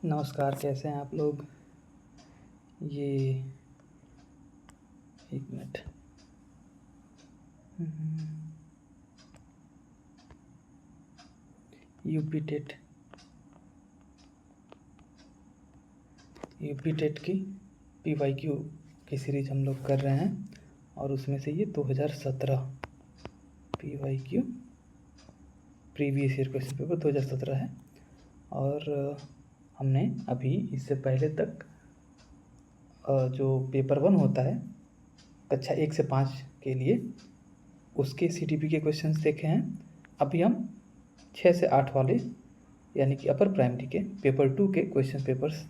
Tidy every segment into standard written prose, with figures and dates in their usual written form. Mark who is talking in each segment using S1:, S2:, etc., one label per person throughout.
S1: नमस्कार, कैसे हैं आप लोग? ये एक मिनट। यूपी टेट की PYQ की सीरीज हम लोग कर रहे हैं और उसमें से ये 2017 PYQ previous year question paper 2017 है। और हमने अभी इससे पहले तक जो पेपर 1 होता है कक्षा 1 से 5 के लिए, उसके CTP के क्वेश्चंस देखे हैं। अभी हम 6 से 8 वाले यानी कि अपर प्राइमरी के पेपर 2 के क्वेश्चन पेपर्स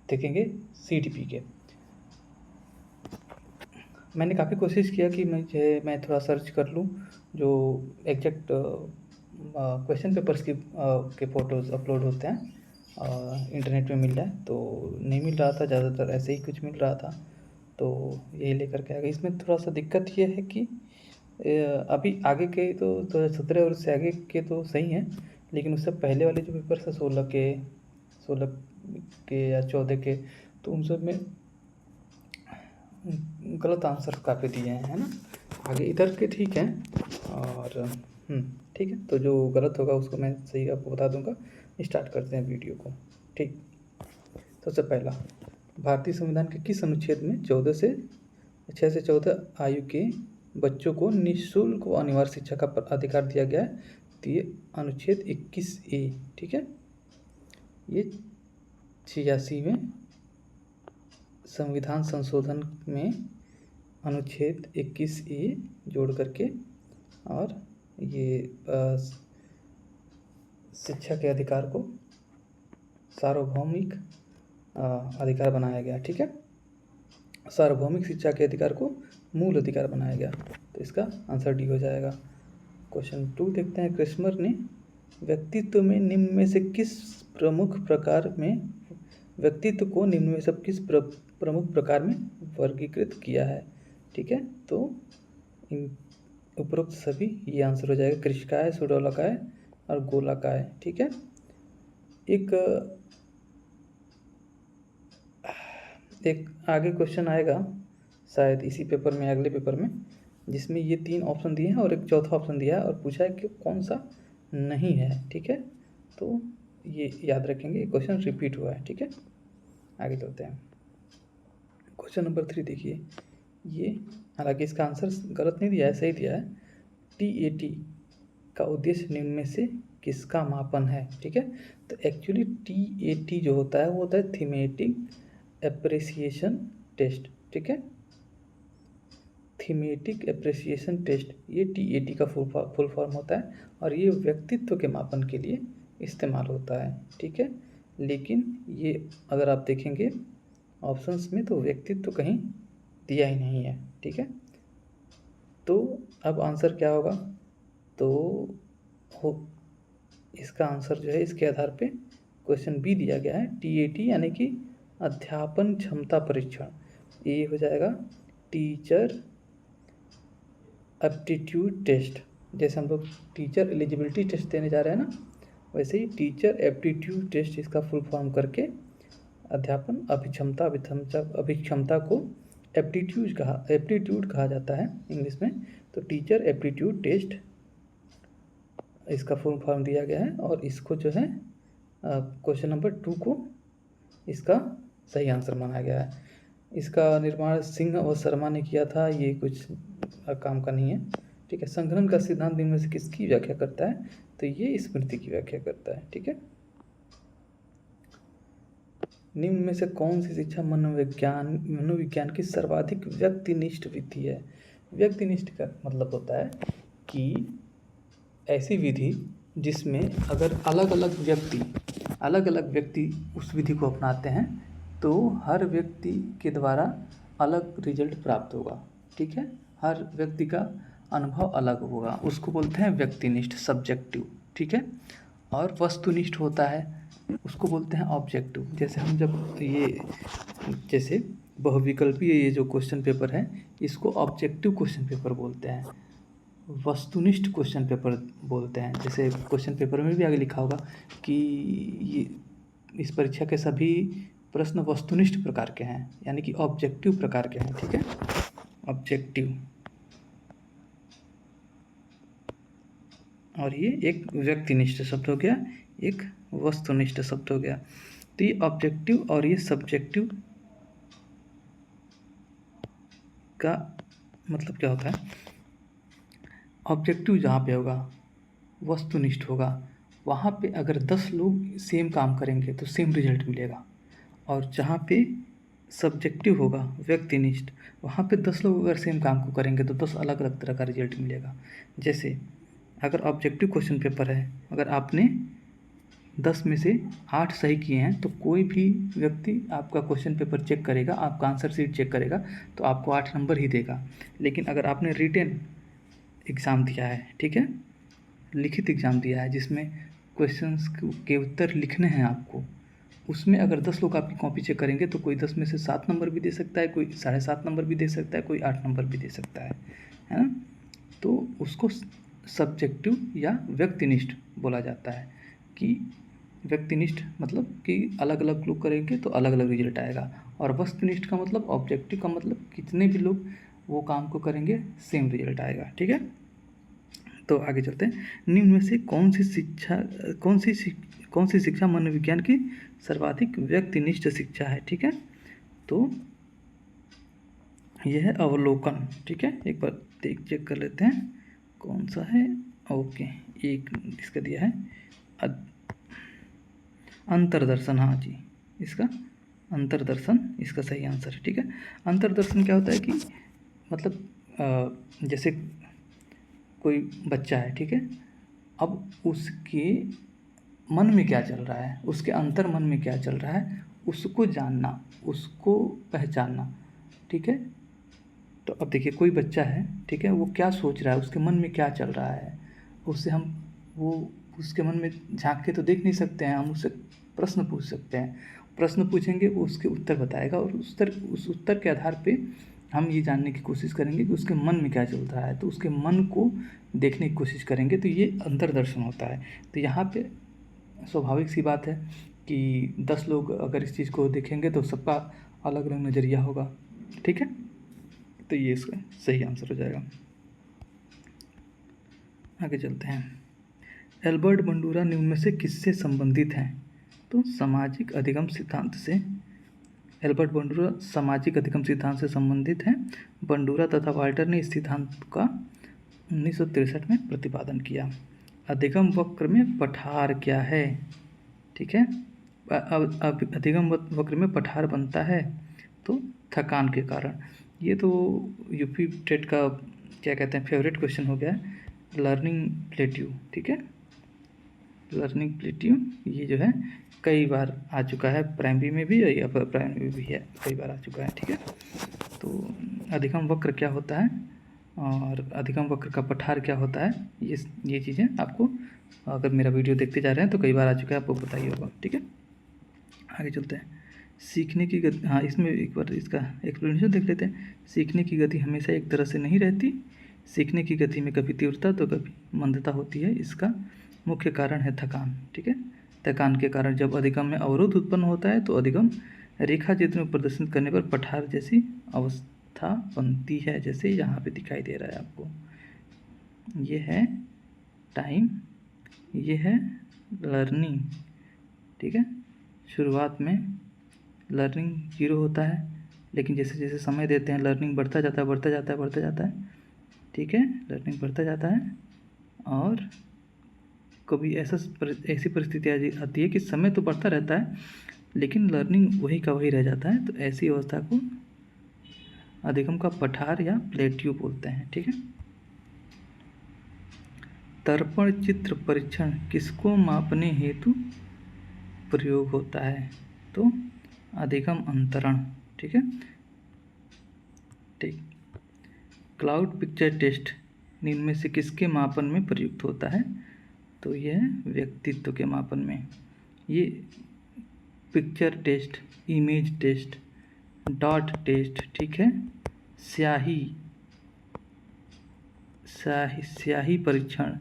S1: देखेंगे CTP के। मैंने काफ़ी कोशिश किया कि मैं थोड़ा सर्च कर लूँ जो एग्जैक्ट क्वेश्चन पेपर्स के फ़ोटोज़ अपलोड होते हैं इंटरनेट में मिल जाए, तो नहीं मिल रहा था। ज़्यादातर ऐसे ही कुछ मिल रहा था, तो यही लेकर के आ गए। इसमें थोड़ा सा दिक्कत ये है कि अभी आगे के तो 2017 और उससे आगे के तो सही हैं, लेकिन उससे पहले वाले जो पेपर्स हैं 16 के या 14 के, तो उन सब में गलत आंसर काफ़ी दिए हैं, है ना। आगे इधर के ठीक हैं और ठीक है, तो जो गलत होगा उसको मैं सही आपको बता दूंगा। स्टार्ट करते हैं वीडियो को। ठीक, सबसे पहला, भारतीय संविधान के किस अनुच्छेद में 6 से 14 आयु के बच्चों को निःशुल्क व अनिवार्य शिक्षा का अधिकार दिया गया है? तो ये अनुच्छेद 21A, ठीक है। ये 86 में संविधान संशोधन में अनुच्छेद 21A जोड़ करके और ये शिक्षा के अधिकार को सार्वभौमिक अधिकार बनाया गया, ठीक है। सार्वभौमिक शिक्षा के अधिकार को मूल अधिकार बनाया गया, तो इसका आंसर डी हो जाएगा। क्वेश्चन 2 देखते हैं। क्रिस्मर ने व्यक्तित्व को निम्न में से किस प्रमुख प्रकार में वर्गीकृत किया है? ठीक है, तो इन उपरोक्त सभी ये आंसर हो जाएगा। कृशिकाय, सुडौलाकाय और गोलाकाय, ठीक है। एक आगे क्वेश्चन आएगा शायद इसी पेपर में, अगले पेपर में, जिसमें ये 3 ऑप्शन दिए हैं और एक चौथा ऑप्शन दिया है और पूछा है कि कौन सा नहीं है, ठीक है। तो ये याद रखेंगे, क्वेश्चन रिपीट हुआ है, ठीक है। आगे चलते हैं। क्वेश्चन नंबर 3 देखिए। ये हालांकि इसका आंसर गलत नहीं दिया है, सही दिया है। TAT का उद्देश्य निम्न में से किसका मापन है? ठीक है, तो एक्चुअली TAT जो होता है वो होता है थीमेटिक एप्रिसिएशन टेस्ट, ठीक है। थीमेटिक एप्रिसिएशन टेस्ट, ये TAT का फुल फॉर्म होता है और ये व्यक्तित्व के मापन के लिए इस्तेमाल होता है, ठीक है। लेकिन ये अगर आप देखेंगे ऑप्शंस में तो व्यक्तित्व कहीं दिया ही नहीं है, ठीक है। तो अब आंसर क्या होगा? तो इसका आंसर जो है इसके आधार पे क्वेश्चन बी दिया गया है, TAT यानी कि अध्यापन क्षमता परीक्षण। ये हो जाएगा टीचर एप्टीट्यूड टेस्ट। जैसे हम लोग टीचर एलिजिबिलिटी टेस्ट देने जा रहे हैं ना, वैसे ही टीचर एप्टीट्यूड टेस्ट इसका फुल फॉर्म करके अध्यापन अभिक्षमता को एप्टीट्यूड कहा जाता है इंग्लिश में। तो टीचर एप्टीट्यूड टेस्ट इसका फुल फॉर्म दिया गया है और इसको जो है क्वेश्चन नंबर 2 को इसका सही आंसर माना गया है। इसका निर्माण सिंह और शर्मा ने किया था, ये कुछ काम का नहीं है, ठीक है। संघनन का सिद्धांत निम्न में से किसकी व्याख्या करता है? तो ये स्मृति की व्याख्या करता है, ठीक है। निम्न में से कौन सी शिक्षा मनोविज्ञान की सर्वाधिक व्यक्तिनिष्ठ विधि है? व्यक्तिनिष्ठ का मतलब होता है कि ऐसी विधि जिसमें अगर अलग अलग व्यक्ति उस विधि को अपनाते हैं तो हर व्यक्ति के द्वारा अलग रिजल्ट प्राप्त होगा, ठीक है। हर व्यक्ति का अनुभव अलग होगा, उसको बोलते हैं व्यक्तिनिष्ठ, सब्जेक्टिव, ठीक है। और वस्तुनिष्ठ होता है, उसको बोलते हैं ऑब्जेक्टिव। जैसे हम जैसे बहुविकल्पीय ये जो क्वेश्चन पेपर है इसको ऑब्जेक्टिव क्वेश्चन पेपर बोलते हैं, वस्तुनिष्ठ क्वेश्चन पेपर बोलते हैं। जैसे क्वेश्चन पेपर में भी आगे लिखा होगा कि ये इस परीक्षा के सभी प्रश्न वस्तुनिष्ठ प्रकार के हैं, यानी कि ऑब्जेक्टिव प्रकार के हैं। ठीक है, ऑब्जेक्टिव, और ये एक व्यक्तिनिष्ठ शब्द हो गया, एक वस्तुनिष्ठ शब्द हो गया। तो ये ऑब्जेक्टिव और ये सब्जेक्टिव का मतलब क्या होता है? ऑब्जेक्टिव जहाँ पे होगा, वस्तुनिष्ठ होगा, वहाँ पे अगर 10 लोग सेम काम करेंगे तो सेम रिजल्ट मिलेगा। और जहाँ पे सब्जेक्टिव होगा, व्यक्तिनिष्ठ, वहाँ पे 10 लोग अगर सेम काम को करेंगे तो 10 अलग अलग तरह का रिजल्ट मिलेगा। जैसे अगर ऑब्जेक्टिव क्वेश्चन पेपर है, अगर आपने 10 में से 8 सही किए हैं तो कोई भी व्यक्ति आपका क्वेश्चन पेपर चेक करेगा, आपका आंसर शीट चेक करेगा तो आपको 8 नंबर ही देगा। लेकिन अगर आपने रिटेन एग्ज़ाम दिया है, ठीक है, लिखित एग्ज़ाम दिया है जिसमें क्वेश्चंस के उत्तर लिखने हैं आपको, उसमें अगर 10 लोग आपकी कॉपी चेक करेंगे तो कोई 10 में से 7 नंबर भी दे सकता है, कोई 7.5 नंबर भी दे सकता है, कोई 8 नंबर भी दे सकता है ना। तो उसको सब्जेक्टिव या व्यक्तिनिष्ठ बोला जाता है। कि व्यक्तिनिष्ठ मतलब कि अलग अलग लोग करेंगे तो अलग अलग रिजल्ट आएगा, और वस्तुनिष्ठ का मतलब, ऑब्जेक्टिव का मतलब कितने भी लोग वो काम को करेंगे सेम रिजल्ट आएगा। ठीक है, तो आगे चलते हैं। निम्न में से कौन सी शिक्षा मनोविज्ञान की सर्वाधिक व्यक्तिनिष्ठ शिक्षा है? ठीक है, तो यह है अवलोकन। ठीक है, एक बार चेक कर लेते हैं कौन सा है। ओके, एक इसका दिया है अंतर्दर्शन। हाँ जी, इसका अंतर्दर्शन इसका सही आंसर है। ठीक है, अंतर्दर्शन क्या होता है कि मतलब जैसे कोई बच्चा है, ठीक है, अब उसके मन में क्या चल रहा है, उसके अंतर मन में क्या चल रहा है, उसको जानना, उसको पहचानना। ठीक है, तो अब देखिए कोई बच्चा है, ठीक है, वो क्या सोच रहा है, उसके मन में क्या चल रहा है, उससे हम वो उसके मन में झांक के तो देख नहीं सकते हैं, हम उससे प्रश्न पूछ सकते हैं। प्रश्न पूछेंगे, वो उसके उत्तर बताएगा, और उस उत्तर के आधार पे हम ये जानने की कोशिश करेंगे कि उसके मन में क्या चल रहा है, तो उसके मन को देखने की कोशिश करेंगे, तो ये अंतर्दर्शन होता है। तो यहाँ पे स्वाभाविक सी बात है कि 10 लोग अगर इस चीज़ को देखेंगे तो सबका अलग अलग नज़रिया होगा। ठीक है, तो ये इसका सही आंसर हो जाएगा। आगे चलते हैं। एल्बर्ट बंडूरा निम्न में से किससे संबंधित हैं? तो सामाजिक अधिगम सिद्धांत से। एल्बर्ट बंडूरा सामाजिक अधिगम सिद्धांत से संबंधित हैं। बंडूरा तथा वाल्टर ने इस सिद्धांत का 1963 में प्रतिपादन किया। अधिगम वक्र में पठार क्या है? ठीक है, अब अधिगम वक्र में पठार बनता है तो थकान के कारण। ये तो यूपी टेट का क्या कहते हैं फेवरेट क्वेश्चन हो गया है, लर्निंग प्लेट्यू। ठीक है, लर्निंग प्लेट्यू ये जो है कई बार आ चुका है, प्राइमरी में भी या अपर प्राइमरी में भी है, कई बार आ चुका है। ठीक है, तो अधिगम वक्र क्या होता है और अधिगम वक्र का पठार क्या होता है, ये चीज़ें आपको अगर मेरा वीडियो देखते जा रहे हैं तो कई बार आ चुका है, आपको पता ही होगा। ठीक है, आगे चलते हैं। सीखने की गति, हाँ इसमें एक बार इसका एक्सप्लेनेशन देख लेते हैं। सीखने की गति हमेशा एक तरह से नहीं रहती। सीखने की गति में कभी तीव्रता तो कभी मंदता होती है। इसका मुख्य कारण है थकान। ठीक है, थकान के कारण जब अधिगम में अवरोध उत्पन्न होता है तो अधिगम रेखा चित्र में प्रदर्शित करने पर पठार जैसी अवस्था बनती है, जैसे यहाँ पे दिखाई दे रहा है आपको। ये है टाइम, ये है लर्निंग। ठीक है, शुरुआत में लर्निंग 0 होता है, लेकिन जैसे जैसे समय देते हैं लर्निंग बढ़ता जाता है, बढ़ता जाता है, बढ़ता जाता है। ठीक है, लर्निंग बढ़ता जाता है, और कभी ऐसी परिस्थिति आती है कि समय तो बढ़ता रहता है लेकिन लर्निंग वही का वही रह जाता है। तो ऐसी अवस्था को अधिगम का पठार या प्लेट्यू बोलते हैं। ठीक है, दर्पण चित्र परीक्षण किसको मापने हेतु प्रयोग होता है? तो अधिगम अंतरण। ठीक है, ठीक। क्लाउड पिक्चर टेस्ट निम्न में से किसके मापन में प्रयुक्त होता है? तो यह व्यक्तित्व के मापन में। ये picture test, image test, dot test, ठीक है, स्याही परीक्षण,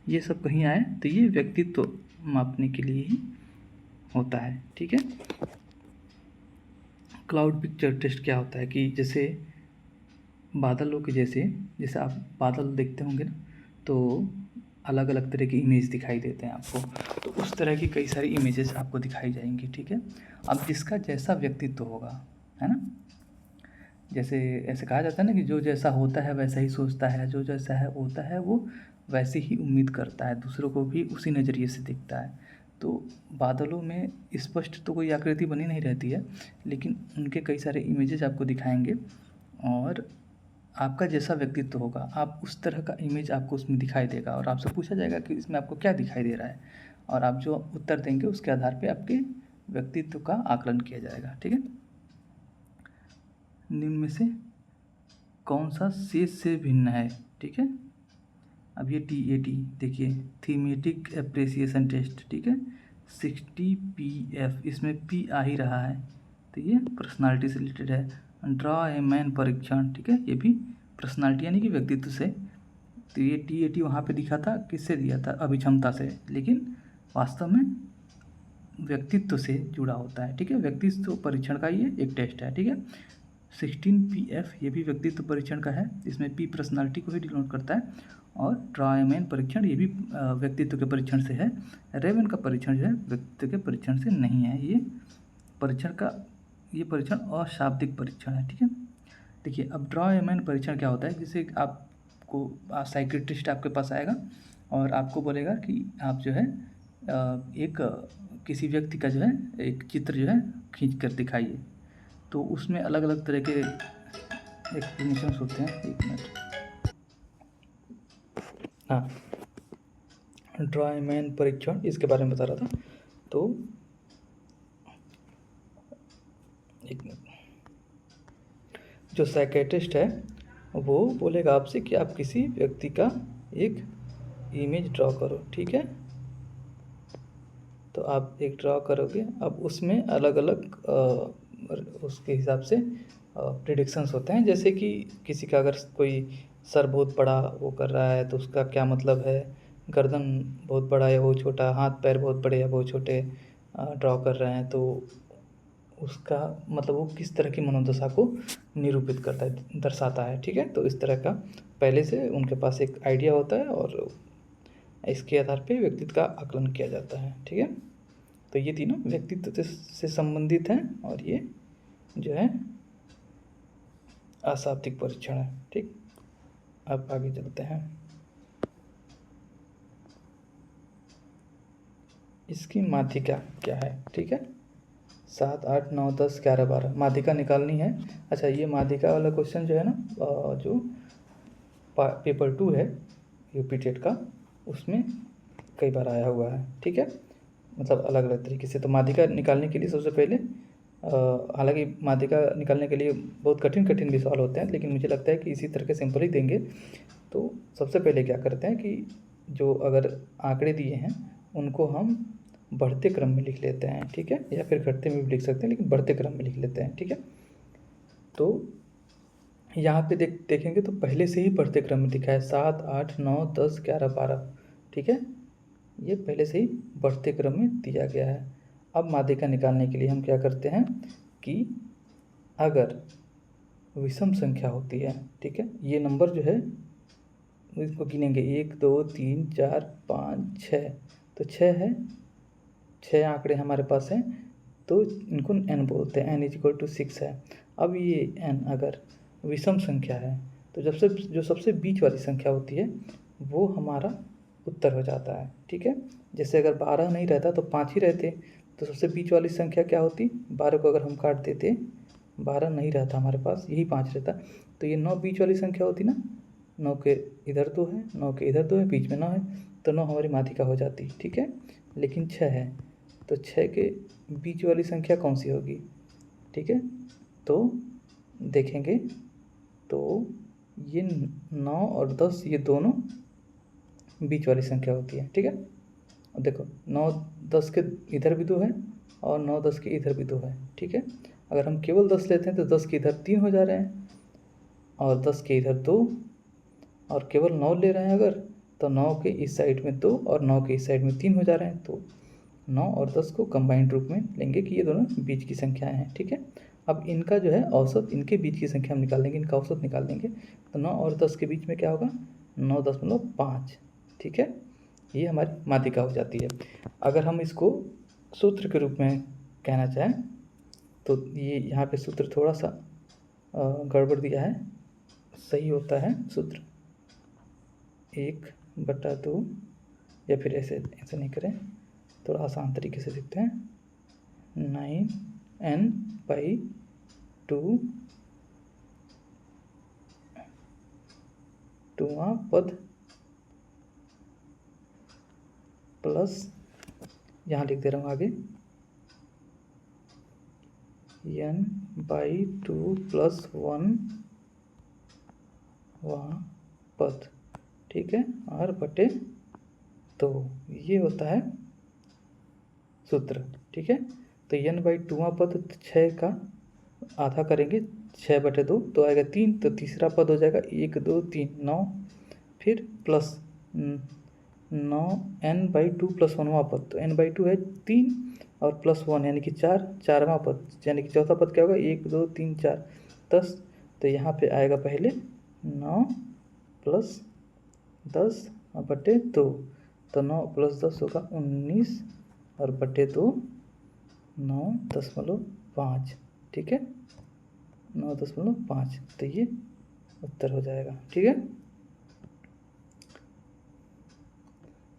S1: ये सब कहीं आए तो ये व्यक्तित्व मापने के लिए ही होता है। ठीक है, क्लाउड पिक्चर टेस्ट क्या होता है कि जैसे बादलों के जैसे आप बादल देखते होंगे ना, तो अलग अलग तरह की इमेज दिखाई देते हैं आपको, तो उस तरह की कई सारी इमेजेस आपको दिखाई जाएंगी। ठीक है, अब जिसका जैसा व्यक्तित्व होगा, है ना, जैसे ऐसे कहा जाता है ना कि जो जैसा होता है वैसा ही सोचता है, जो जैसा है होता है वो वैसे ही उम्मीद करता है, दूसरों को भी उसी नज़रिए से देखता है। तो बादलों में स्पष्ट तो कोई आकृति बनी नहीं रहती है, लेकिन उनके कई सारे इमेजेस आपको दिखाएंगे, और आपका जैसा व्यक्तित्व होगा आप उस तरह का इमेज आपको उसमें दिखाई देगा, और आपसे पूछा जाएगा कि इसमें आपको क्या दिखाई दे रहा है, और आप जो उत्तर देंगे उसके आधार पे आपके व्यक्तित्व का आकलन किया जाएगा। ठीक है, निम्न में से कौन सा शेष से भिन्न है। ठीक है, अब ये TAT देखिए, थीमेटिक एप्रिसिएशन टेस्ट। ठीक है, 60 PF, इसमें P आ ही रहा है, तो ये पर्सनालिटी से रिलेटेड है। ड्रॉ ए मैन परीक्षण, ठीक है, ये भी पर्सनालिटी यानी कि व्यक्तित्व से। तो ये TAT वहाँ पे दिखा था, किससे दिया था, अभिक्षमता से, लेकिन वास्तव में व्यक्तित्व से जुड़ा होता है। ठीक है, व्यक्तित्व परीक्षण का ये एक टेस्ट है। ठीक है, 16 PF ये भी व्यक्तित्व परीक्षण का है, इसमें P पर्सनालिटी को ही डिनोट करता है, और ट्रायमैन परीक्षण ये भी व्यक्तित्व के परीक्षण से है। रेवन का परीक्षण जो है व्यक्तित्व के परीक्षण से नहीं है, ये परीक्षण अशाब्दिक परीक्षण है। ठीक है, देखिए अब ट्रायमैन परीक्षण क्या होता है, जिसे आपको साइकियाट्रिस्ट आपके पास आएगा और आपको बोलेगा कि आप जो है एक किसी व्यक्ति का जो है एक चित्र जो है खींच कर दिखाइए, तो उसमें अलग अलग तरह के एक्सप्लेनेशंस होते हैं। एक मिनट, हाँ, ट्रायमैन परीक्षण इसके बारे में बता रहा था, तो एक मिनट, जो साइकियाट्रिस्ट है वो बोलेगा आपसे कि आप किसी व्यक्ति का एक इमेज ड्रॉ करो। ठीक है, तो आप एक ड्रॉ करोगे, अब उसमें अलग अलग उसके हिसाब से प्रिडिक्शंस होते हैं, जैसे कि किसी का अगर कोई सर बहुत बड़ा वो कर रहा है तो उसका क्या मतलब है, गर्दन बहुत बड़ा या बहुत छोटा, हाथ पैर बहुत बड़े या बहुत छोटे ड्रॉ कर रहे हैं, तो उसका मतलब वो किस तरह की मनोदशा को निरूपित करता है, दर्शाता है। ठीक है, तो इस तरह का पहले से उनके पास एक आइडिया होता है, और इसके आधार पे व्यक्तित्व का आकलन किया जाता है। ठीक है, तो ये तीनों व्यक्तित्व से संबंधित हैं, और ये जो है अशाब्दिक परीक्षण है। ठीक, अब आगे चलते हैं। इसकी माध्यिका क्या है। ठीक है, 7, 8, 9, 10, 11, 12 माध्यिका निकालनी है। अच्छा, ये माध्यिका वाला क्वेश्चन जो है ना, जो पेपर 2 है यूपी टेट का, उसमें कई बार आया हुआ है। ठीक है, मतलब अलग अलग तरीके से। तो माध्यिका निकालने के लिए सबसे पहले, हालांकि माध्यिका निकालने के लिए बहुत कठिन कठिन भी सवाल होते हैं, लेकिन मुझे लगता है कि इसी तरह के सिंपल ही देंगे। तो सबसे पहले क्या करते हैं कि जो अगर आंकड़े दिए हैं उनको हम बढ़ते क्रम में लिख लेते हैं। ठीक है, या फिर घटते में भी लिख सकते हैं, लेकिन बढ़ते क्रम में लिख लेते हैं। ठीक है, तो यहाँ पे देखेंगे तो पहले से ही बढ़ते क्रम में दिखा है, 7, 8, 9, 10, 11, 12। ठीक है, ये पहले से ही बढ़ते क्रम में दिया गया है। अब माध्यिका निकालने के लिए हम क्या करते हैं कि अगर विषम संख्या होती है, ठीक है, ये नंबर जो है इसको गिनेंगे, 1, 2, 3, 4, 5, 6, तो 6 है, 6 आंकड़े हमारे पास हैं, तो इनको n बोलते हैं, n=6 है। अब ये n अगर विषम संख्या है तो जो सबसे बीच वाली संख्या होती है वो हमारा उत्तर हो जाता है। ठीक है, जैसे अगर 12 नहीं रहता तो 5 ही रहते, तो सबसे बीच वाली संख्या क्या होती, 12 को अगर हम काट देते, 12 नहीं रहता हमारे पास, यही 5 रहता, तो ये 9 बीच वाली संख्या होती ना, 9 के इधर 2 है, 9 के इधर 2 है, बीच में 9 है, तो 9 हमारी माध्यिका हो जाती। ठीक है, लेकिन 6 है, तो 6 के बीच वाली संख्या कौन सी होगी। ठीक है, तो देखेंगे तो ये 9 और 10 ये दोनों बीच वाली संख्या होती है। ठीक है, अब देखो 9, 10 के इधर भी 2 है, और 9, 10 के इधर भी 2 है। ठीक है, अगर हम केवल 10 लेते हैं तो 10 के इधर 3 हो जा रहे हैं, और 10 के इधर 2, और केवल 9 ले रहे हैं अगर, तो 9 के इस साइड में 2 और 9 के इस साइड में 3 हो जा रहे हैं, तो 9 और 10 को कंबाइंड रूप में लेंगे कि ये दोनों बीच की संख्याएं हैं, ठीक है। अब इनका जो है औसत, इनके बीच की संख्या हम निकाल लेंगे, इनका औसत निकाल लेंगे। तो 9 और 10 के बीच में क्या होगा, 9.5, ठीक है। ये हमारी माध्यिका हो जाती है। अगर हम इसको सूत्र के रूप में कहना चाहें तो ये यहाँ पे सूत्र थोड़ा सा गड़बड़ दिया है, सही होता है सूत्र 1/2, या फिर ऐसे नहीं करें, थोड़ा आसान तरीके से लिखते हैं, 9n/2 2वां पद प्लस, यहाँ लिख दे रहा हूँ आगे, n/2 + 1वां पद, ठीक है, और बटे 2, ये होता है सूत्र, ठीक है। तो n/2वां पद 6 का आधा करेंगे, 6/2 तो आएगा 3, तो तीसरा पद हो जाएगा 1 2 3 9, फिर प्लस 9n/2 + 1वां पद, तो n/2 है 3 और +1 यानी कि 4, 4वां पद यानी कि चौथा पद क्या होगा, 1 2 3 4 10, तो यहाँ पे आएगा पहले 9 + 10/2, तो 9 + 10 होगा 19 और बटे 2 9.5, ठीक है, 9.5, तो ये उत्तर हो जाएगा, ठीक है।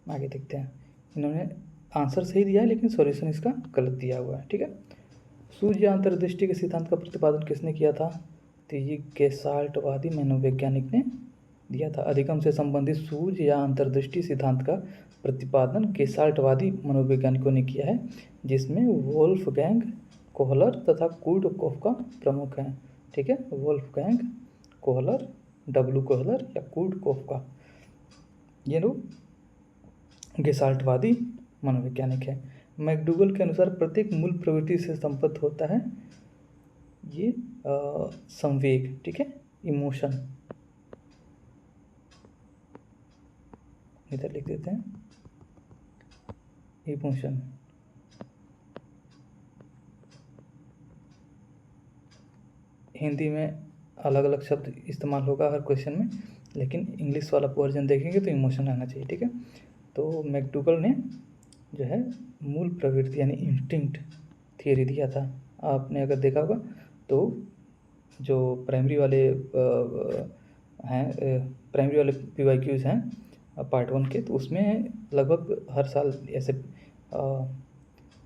S1: आगे देखते हैं, इन्होंने आंसर सही दिया है लेकिन सॉल्यूशन इसका गलत दिया हुआ है, ठीक है। सूर्य अंतर्दृष्टि के सिद्धांत का प्रतिपादन किसने किया था, तो ये गेस्टाल्टवादी मनोवैज्ञानिक ने दिया था। अधिगम से संबंधित सूर्य या अंतर्दृष्टि सिद्धांत का प्रतिपादन गेस्टाल्टवादी मनोवैज्ञानिकों ने किया है, जिसमें वोल्फगैंग कोहलर तथा कुर्ट कोफका प्रमुख हैं, ठीक है। वोल्फगैंग कोहलर, डब्ल्यू कोहलर या कुर्ट कोफका, ये लोग गेस्टाल्टवादी मनोवैज्ञानिक है। मैकडूगल के अनुसार प्रत्येक मूल प्रवृत्ति से संबद्ध होता है ये संवेग, ठीक है, इमोशन, इधर लिख देते हैं इमोशन। हिंदी में अलग अलग शब्द इस्तेमाल होगा हर क्वेश्चन में, लेकिन इंग्लिश वाला वर्जन देखेंगे तो इमोशन रहना चाहिए, ठीक है। तो मैकडूगल ने जो है मूल प्रवृत्ति यानी इंस्टिंक्ट थियरी दिया था। आपने अगर देखा होगा तो जो प्राइमरी वाले PYQs हैं पार्ट 1 के, तो उसमें लगभग हर साल ऐसे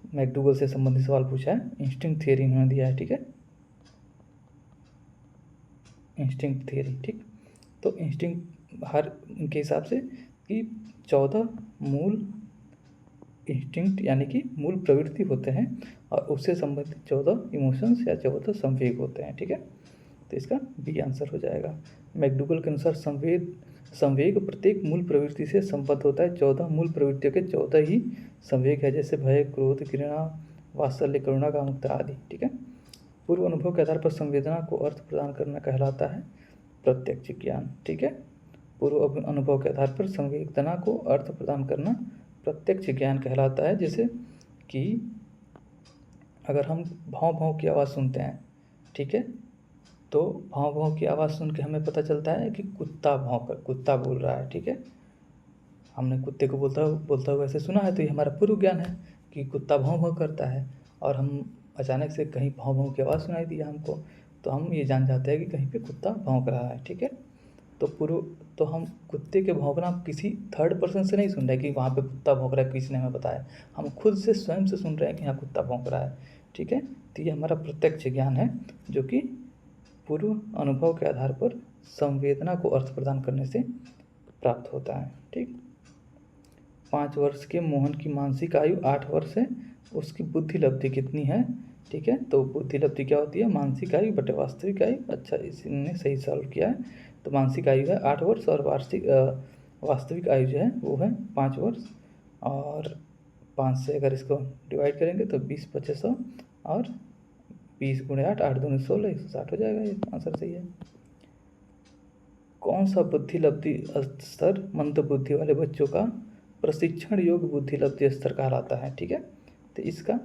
S1: मैकडूगल से संबंधित सवाल पूछा है, इंस्टिंक्ट थियरी इन्होंने दिया है, ठीक है, इंस्टिंक्ट थियरी, ठीक। तो इंस्टिंक्ट हर इनके हिसाब से कि 14 मूल इंस्टिंक्ट यानी कि मूल प्रवृत्ति होते हैं और उससे संबंधित 14 इमोशंस या 14 संवेग होते हैं, ठीक है। तो इसका बी आंसर हो जाएगा। मैकडूगल के अनुसार संवेग प्रत्येक मूल प्रवृत्ति से संबद्ध होता है। 14 मूल प्रवृत्तियों के 14 ही संवेग है, जैसे भय, क्रोध, घृणा, वात्सल्य, करुणा, कामुकता आदि, ठीक है। पूर्व अनुभव के आधार पर संवेदना को अर्थ प्रदान करना कहलाता है प्रत्यक्ष ज्ञान, ठीक है। पूर्व अनुभव के आधार पर संवेदना को अर्थ प्रदान करना प्रत्यक्ष ज्ञान कहलाता है। जैसे कि अगर हम भाव भाव की आवाज़ सुनते हैं, ठीक है, तो भाव भाव की आवाज़ सुन के हमें पता चलता है कि कुत्ता बोल रहा है, ठीक है। हमने कुत्ते को बोलता हुआ ऐसे सुना है, तो ये हमारा पूर्व ज्ञान है कि कुत्ता भाव भाव करता है, और हम अचानक से कहीं भाव भाव की आवाज़ सुनाई दिया हमको, तो हम ये जान जाते हैं कि कहीं पे कुत्ता भौंक रहा है, ठीक है। तो हम कुत्ते के भौंकना किसी थर्ड पर्सन से नहीं सुन रहे कि वहाँ पे कुत्ता भौंक रहा है, किसी ने हमें बताया, हम खुद से स्वयं से सुन रहे हैं कि यहाँ कुत्ता भौंक रहा है, ठीक है। तो ये हमारा प्रत्यक्ष ज्ञान है, जो कि पूर्व अनुभव के आधार पर संवेदना को अर्थ प्रदान करने से प्राप्त होता है, ठीक। 5 वर्ष के मोहन की मानसिक आयु 8 वर्ष है, उसकी बुद्धि लब्धि कितनी है, ठीक है। तो बुद्धि लब्धि क्या होती है, मानसिक आयु बटे वास्तविक आयु। अच्छा, इसने सही सॉल्व किया है। तो मानसिक आयु है 8 वर्ष और वास्तविक आयु जो है वो है 5 वर्ष, और 5 से अगर इसको डिवाइड करेंगे तो 20 × 2500 और 20 × 8 8 दूनी 16 160 हो जाएगा। ये आंसर सही है। कौन सा बुद्धि लब्धि स्तर मंद बुद्धि वाले बच्चों का प्रशिक्षण योग्य बुद्धि लब्धि स्तर कहलाता है। ठीक है, तो इसका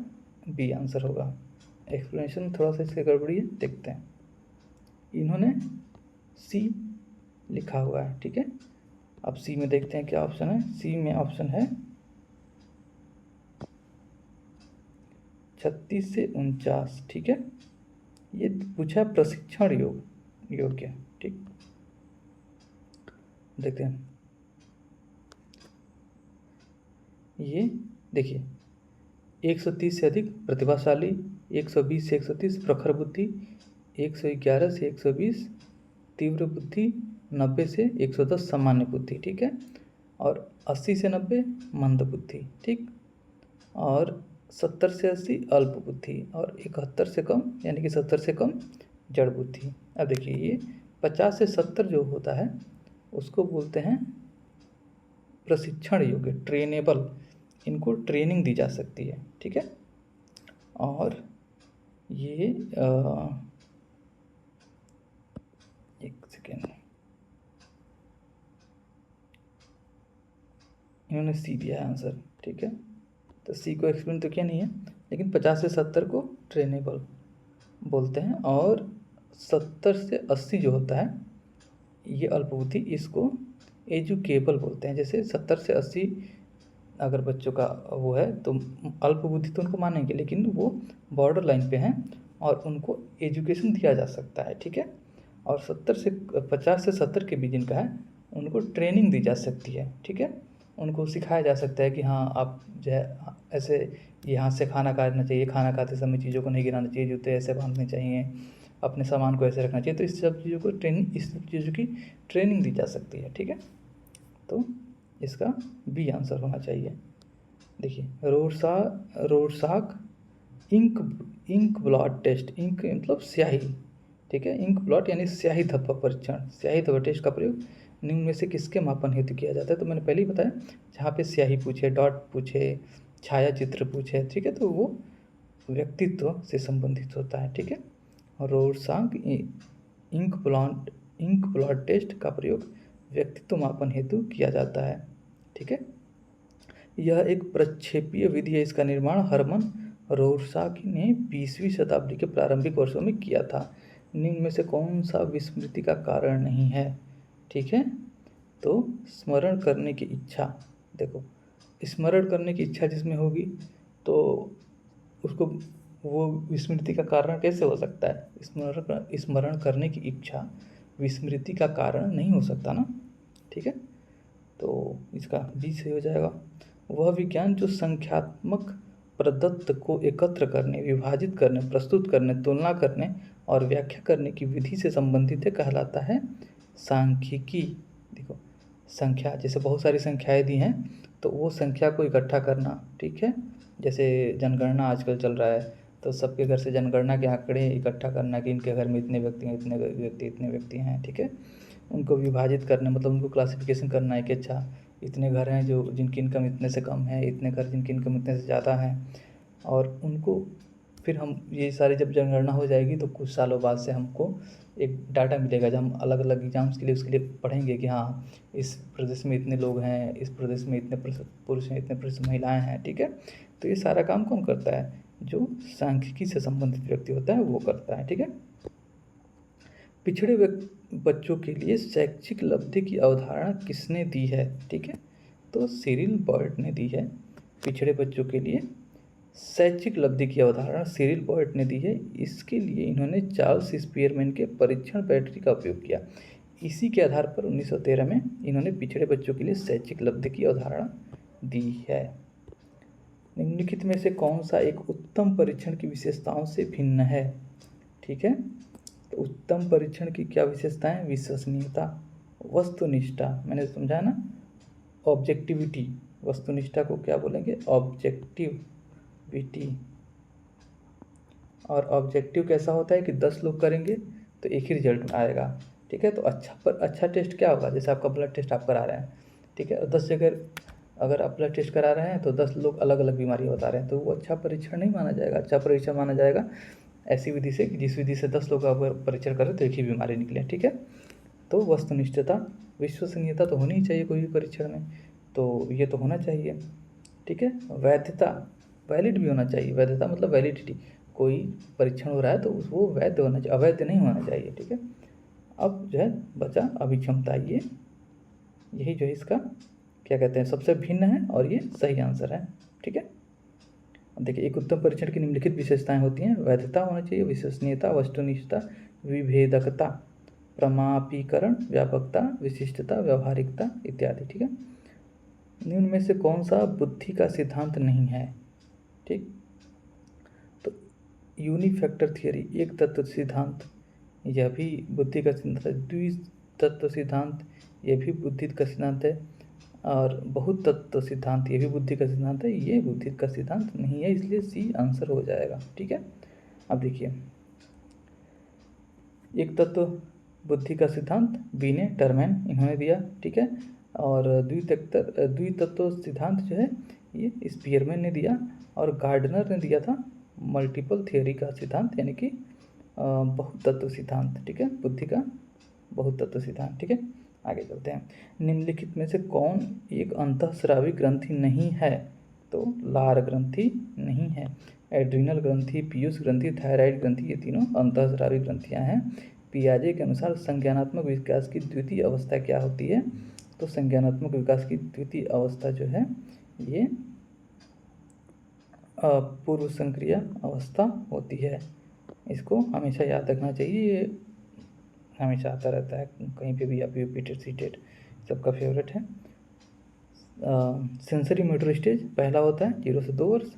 S1: बी आंसर होगा। एक्सप्लेनेशन थोड़ा सा इससे गड़बड़ी है, देखते हैं। इन्होंने सी लिखा हुआ है। ठीक है, अब सी में देखते हैं क्या ऑप्शन है। सी में ऑप्शन है 36 से 49। ठीक है, ये पूछा प्रशिक्षण योग्य। ठीक, देखते हैं। ये देखिए 130 से अधिक प्रतिभाशाली, 120 से 130 प्रखर बुद्धि, 111 से 120 तीव्र बुद्धि, 90 से 110 सामान्य बुद्धि। ठीक है, और 80 से 90 मंद बुद्धि। ठीक, और 70 से 80 अल्प बुद्धि, और 71 से कम यानी कि 70 से कम जड़ बुद्धि। अब देखिए ये 50 से 70 जो होता है उसको बोलते हैं प्रशिक्षण योग्य, ट्रेनेबल। इनको ट्रेनिंग दी जा सकती है। ठीक है, और ये एक सेकेंड, इन्होंने सी दिया है आंसर। ठीक है, तो सी को एक्सप्लेन तो किया नहीं है, लेकिन 50 से 70 को ट्रेनेबल बोलते हैं, और 70 से 80 जो होता है ये अल्पबुद्धि, इसको एजुकेबल बोलते हैं। जैसे 70 से 80 अगर बच्चों का वो है तो अल्पबुद्धि तो उनको मानेंगे, लेकिन वो बॉर्डर लाइन पे हैं और उनको एजुकेशन दिया जा सकता है। ठीक है, और 50 से 70 के बीच जिनका है उनको ट्रेनिंग दी जा सकती है। ठीक है, उनको सिखाया जा सकता है कि हाँ आप जो है ऐसे यहाँ से खाना खाना चाहिए, खाना खाते समय चीज़ों को नहीं गिराना चाहिए, जूते ऐसे बांधने चाहिए, अपने सामान को ऐसे रखना चाहिए। तो इस सब चीज़ों को इस सब चीज़ों की ट्रेनिंग दी जा सकती है। ठीक है, तो इसका बी आंसर होना चाहिए। देखिए रोरसाक इंक ब्लॉट टेस्ट, इंक मतलब स्याही। ठीक है, इंक ब्लॉट यानी स्याही धब्बा परीक्षण, स्याही धब्बा टेस्ट का प्रयोग निम्न में से किसके मापन हेतु किया जाता है। तो मैंने पहले ही बताया, जहाँ पे स्याही पूछे, डॉट पूछे, छाया चित्र पूछे, ठीक है, तो वो व्यक्तित्व से संबंधित होता है। ठीक है, और रोरसाक इंक ब्लॉट टेस्ट का प्रयोग व्यक्तित्व मापन हेतु किया जाता है। ठीक है, यह एक प्रक्षेपीय विधि है। इसका निर्माण हरमन रोरसाक ने 20वीं शताब्दी के प्रारंभिक वर्षों में किया था। निम्न में से कौन सा विस्मृति का कारण नहीं है। ठीक है, तो स्मरण करने की इच्छा, देखो स्मरण करने की इच्छा जिसमें होगी तो उसको वो विस्मृति का कारण कैसे हो सकता है। स्मरण करने की इच्छा विस्मृति का कारण नहीं हो सकता ना। ठीक है, तो इसका बी सही हो जाएगा। वह विज्ञान जो संख्यात्मक प्रदत्त को एकत्र करने, विभाजित करने, प्रस्तुत करने, तुलना करने और व्याख्या करने की विधि से संबंधित है कहलाता है सांख्यिकी। देखो संख्या, जैसे बहुत सारी संख्याएं दी हैं तो वो संख्या को इकट्ठा करना। ठीक है, जैसे जनगणना आजकल चल रहा है तो सबके घर से जनगणना के आंकड़े इकट्ठा करना कि इनके घर में इतने व्यक्ति हैं, इतने व्यक्ति हैं। ठीक है, उनको विभाजित करना मतलब उनको क्लासिफिकेशन करना है कि अच्छा इतने घर हैं जो जिनकी इनकम इतने से कम है, इतने घर जिनकी इनकम इतने से ज़्यादा है, और उनको फिर हम ये सारी जब जनगणना हो जाएगी तो कुछ सालों बाद से हमको एक डाटा मिलेगा जब हम अलग अलग एग्जाम्स के लिए उसके लिए पढ़ेंगे कि हाँ इस प्रदेश में इतने लोग हैं, इस प्रदेश में इतने पुरुष हैं, इतने प्रतिशत महिलाएं हैं। ठीक है, तो ये सारा काम कौन करता है, जो सांख्यिकी से संबंधित व्यक्ति होता है वो करता है। ठीक है, पिछड़े बच्चों के लिए शैक्षिक लब्धि की अवधारणा किसने दी है। ठीक है, तो सिरिल बर्ड ने दी है। पिछड़े बच्चों के लिए शैक्षिक लब्धि की अवधारणा सिरिल बर्ड ने दी है। इसके लिए इन्होंने चार्ल्स स्पीयरमैन के परीक्षण बैटरी का उपयोग किया। इसी के आधार पर 1913 में इन्होंने पिछड़े बच्चों के लिए शैक्षिक लब्धि की अवधारणा दी है। निम्नलिखित में से कौन सा एक उत्तम परीक्षण की विशेषताओं से भिन्न है। ठीक है, तो उत्तम परीक्षण की क्या विशेषताएं, विश्वसनीयता, वस्तुनिष्ठा, मैंने समझा ना, ऑब्जेक्टिविटी, वस्तुनिष्ठा को क्या बोलेंगे, ऑब्जेक्टिविटी। और ऑब्जेक्टिव कैसा होता है कि 10 लोग करेंगे तो एक ही रिजल्ट आएगा। ठीक है, तो अच्छा टेस्ट क्या होगा, जैसे आपका ब्लड टेस्ट आप करा रहे हैं। ठीक है, 10 जगह अगर आप ब्लड टेस्ट करा रहे हैं तो 10 लोग अलग अलग बीमारी बता रहे हैं तो वो अच्छा परीक्षण नहीं माना जाएगा। अच्छा परीक्षण माना जाएगा ऐसी विधि से कि जिस विधि से 10 लोग अगर परीक्षण करें तो एक ही बीमारी निकले। ठीक है, तो वस्तुनिष्ठता, विश्वसनीयता तो होनी ही चाहिए कोई भी परीक्षण में। तो ये तो होना चाहिए, ठीक है। वैधता, वैलिड भी होना चाहिए। वैधता मतलब वैलिडिटी, कोई परीक्षण हो रहा है तो वो वैध होना चाहिए, अवैध नहीं होना चाहिए, ठीक है। अब जो है बचा अभिक्षमता, यही जो है इसका क्या कहते हैं, सबसे भिन्न है और ये सही आंसर है, ठीक है। अब देखिए, एक उत्तम परीक्षण की निम्नलिखित विशेषताएं होती हैं। वैधता होना चाहिए, विश्वसनीयता, वस्तुनिष्ठता, विभेदकता, प्रमापीकरण, व्यापकता, विशिष्टता, व्यावहारिकता इत्यादि, ठीक है। निम्न में से कौन सा बुद्धि का सिद्धांत नहीं है, ठीक। तो यूनिफैक्टर थियरी, एक तत्व सिद्धांत, यह भी बुद्धि का सिद्धांत है। द्वितत्व सिद्धांत, यह भी बुद्धि का सिद्धांत है। और बहुत तत्व सिद्धांत, ये भी बुद्धि का सिद्धांत है, ये बुद्धि का सिद्धांत नहीं है, इसलिए सी आंसर हो जाएगा, ठीक है। अब देखिए, एक तत्व बुद्धि का सिद्धांत बी ने, टर्मैन इन्होंने दिया, ठीक है। और द्वितत्व सिद्धांत जो है ये स्पीयरमैन ने दिया, और गार्डनर ने दिया था मल्टीपल थियोरी का सिद्धांत, यानी कि बहुत तत्व सिद्धांत, ठीक है, बुद्धि का बहुत तत्व सिद्धांत, ठीक है। आगे चलते हैं। निम्नलिखित में से कौन एक अंतःस्रावी ग्रंथि नहीं है, तो लार ग्रंथि नहीं है। एड्रीनल ग्रंथि, पीयूष ग्रंथि, थायराइड ग्रंथि, ये तीनों अंतःस्रावी ग्रंथियां हैं। पियाजे के अनुसार संज्ञानात्मक विकास की द्वितीय अवस्था क्या होती है, तो संज्ञानात्मक विकास की द्वितीय अवस्था जो है ये पूर्व संक्रिय अवस्था होती है। इसको हमेशा याद रखना चाहिए, ये हमेशा आता रहता है कहीं पे भी, आप रिपीटेड सीटेड सबका फेवरेट है। सेंसरी मोटर स्टेज पहला होता है 0 से 2 वर्ष।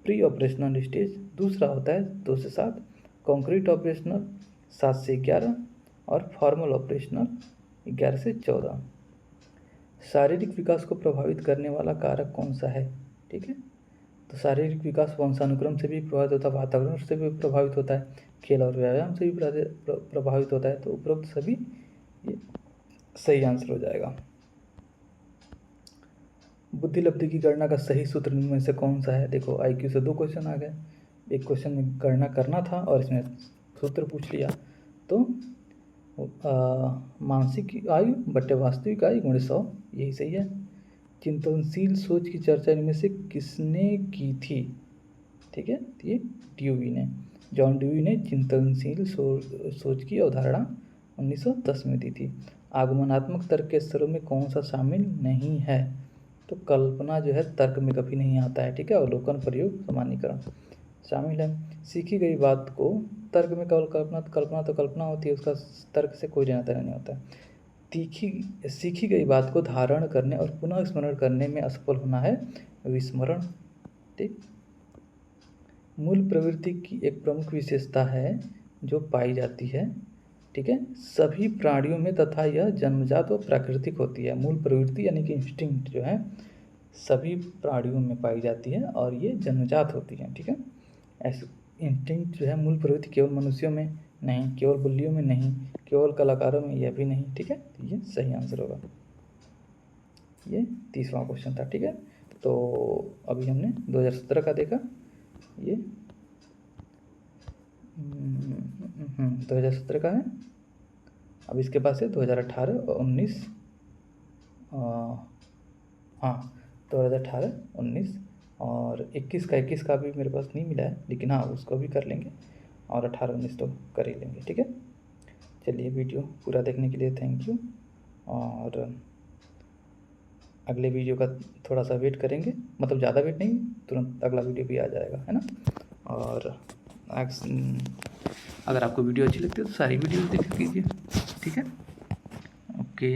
S1: प्री ऑपरेशनल स्टेज दूसरा होता है 2 से 7। कॉन्क्रीट ऑपरेशनल 7 से 11 और फॉर्मल ऑपरेशनल 11 से 14। शारीरिक विकास को प्रभावित करने वाला कारक कौन सा है, ठीक है। तो शारीरिक विकास वंशानुक्रम से भी प्रभावित होता है, वातावरण से भी प्रभावित होता है, खेल और व्यायाम से भी प्रभावित होता है। तो उपरोक्त सभी ये सही आंसर हो जाएगा। बुद्धि लब्धि की गणना का सही सूत्र में से कौन सा है, देखो IQ से 2 क्वेश्चन आ गए, एक क्वेश्चन में गणना करना था और इसमें सूत्र पूछ लिया। तो मानसिक आयु बट्टे वास्तविक आयु गुणे 100, यही सही है। चिंतनशील सोच की चर्चा इनमें से किसने की थी, ठीक है, ये ड्यूवी ने, जॉन ड्यूवी ने चिंतनशील सोच की अवधारणा 1910 में दी थी। आगमनात्मक तर्क के स्तरों में कौन सा शामिल नहीं है, तो कल्पना जो है तर्क में कभी नहीं आता है, ठीक है। अवलोकन, प्रयोग, सामान्यीकरण शामिल है। सीखी गई बात को तर्क में केवल कल्पना तो कल्पना होती है, उसका तर्क से कोई लेना देना नहीं होता है। सीखी गई बात को धारण करने और पुनः स्मरण करने में असफल होना है विस्मरण, ठीक। मूल प्रवृत्ति की एक प्रमुख विशेषता है जो पाई जाती है, ठीक है, सभी प्राणियों में, तथा यह जन्मजात और प्राकृतिक होती है। मूल प्रवृत्ति यानी कि इंस्टिंक्ट जो है सभी प्राणियों में पाई जाती है और ये जन्मजात होती है, ठीक है। ऐसे इंस्टिंक्ट जो है मूल प्रवृत्ति केवल मनुष्यों में नहीं, केवल बिल्लियों में नहीं, केवल कलाकारों में यह भी नहीं, ठीक है। तो ये सही आंसर होगा। ये 30वां क्वेश्चन था, ठीक है। तो अभी हमने 2017 का देखा, ये 2017 का है। अब इसके पास है 2018 और 19, हाँ 2018, 19 और 21 का भी मेरे पास नहीं मिला है, लेकिन हाँ उसको भी कर लेंगे, और 18, 19 तो कर ही लेंगे, ठीक है। चलिए, वीडियो पूरा देखने के लिए थैंक यू, और अगले वीडियो का थोड़ा सा वेट करेंगे, मतलब ज़्यादा वेट नहीं, तुरंत अगला वीडियो भी आ जाएगा, है ना। और अगर आपको वीडियो अच्छी लगती है तो सारी वीडियो देख लीजिए, ठीक है। ओके।